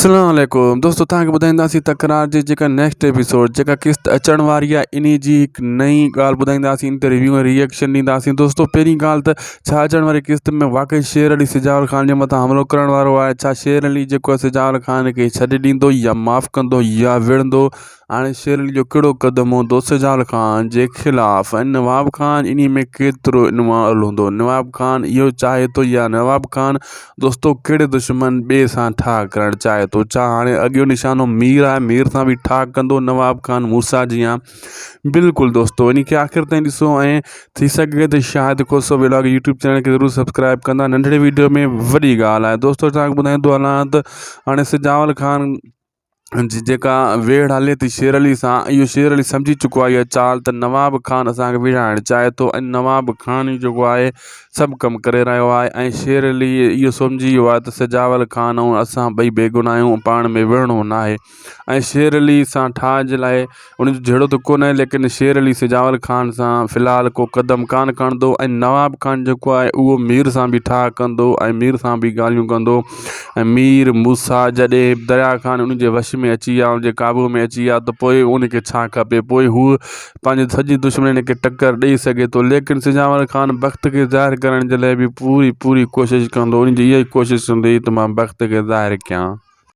अस्सलाम वालेकुम दोस्तों, तव्हांखे ॿुधाईंदासीं तकरार जी जेका नेक्स्ट एपिसोड जेका किस्त अचण वारी आहे इन जी हिकु नई ॻाल्हि ॿुधाईंदासीं। इन ते रिव्यू ऐं रिएक्शन ॾींदासीं। दोस्तों पहिरीं ॻाल्हि त छा अचण वारी किस्त में वाक़ई शेर अली सिजावर ख़ान जे मथां हमिलो करण वारो आहे? छा शेर अली जेको आहे सिजावर ख़ान खे छॾे ॾींदो या माफ़ु कंदो या विढ़ंदो? हाणे शेर अली जो कहिड़ो क़दम हूंदो सिजावर ख़ान जे ख़िलाफ़ु? ऐं नवाब ख़ान इन में केतिरो इन्वॉल्व हूंदो? नवाब ख़ान इहो चाहे थो या नवाब ख़ान दोस्तों कहिड़े दुश्मन ॿिए सां ठाह करणु चाहे थो? छा हाणे अॻियो निशानो मीर आहे, मीर सां बि ठाह कंदो नवाब ख़ान मूसा जीअं? बिल्कुलु दोस्तों, इन खे आख़िर ताईं ॾिसो ऐं थी सघे त शायदि कोसो व्लॉग यूट्यूब चैनल खे ज़रूरु सब्सक्राइब कंदा। नंढड़े वीडियो में वॾी ॻाल्हि आहे दोस्तों। तव्हांखे ॿुधाईंदो हलां त हाणे सिजावर ख़ान जी जेका वेड़ हले थी शेर अली सां, इहो शेर अली सम्झी चुको आहे इहा चाल त नवाब ख़ान असांखे विढ़ाइणु चाहे थो ऐं नवाब ख़ान ई जेको आहे सभु कमु करे रहियो आहे। ऐं शेर अली इहो सम्झी वियो आहे त सिजावर ख़ान ऐं असां ॿई बेगुनाह आहियूं, पाण में विढ़णो न आहे। ऐं शेर अली सां ठाह जे लाइ उनजो जहिड़ो त कोन्हे, लेकिन शेर अली सिजावर ख़ान सां फ़िलहालु को क़दम कान खणंदो। ऐं नवाब ख़ान जेको आहे उहो मीर सां बि ठाह कंदो ऐं मीर सां बि ॻाल्हियूं कंदो। ऐं मीर मूसा जॾहिं दरिया ख़ान उनजे वश में अची विया, उनजे काबू में अची विया, त पोइ उनखे छा खपे? पोइ हू पंहिंजे सॼी दुश्मन खे टक्कर ॾेई सघे थो। लेकिन सिजावर ख़ान वक़्त खे ज़ाहिर करण जे लाइ बि पूरी कोशिशि कंदो। उनजी इहा ई कोशिशि हूंदी त मां वक़्त खे ज़ाहिर कयां।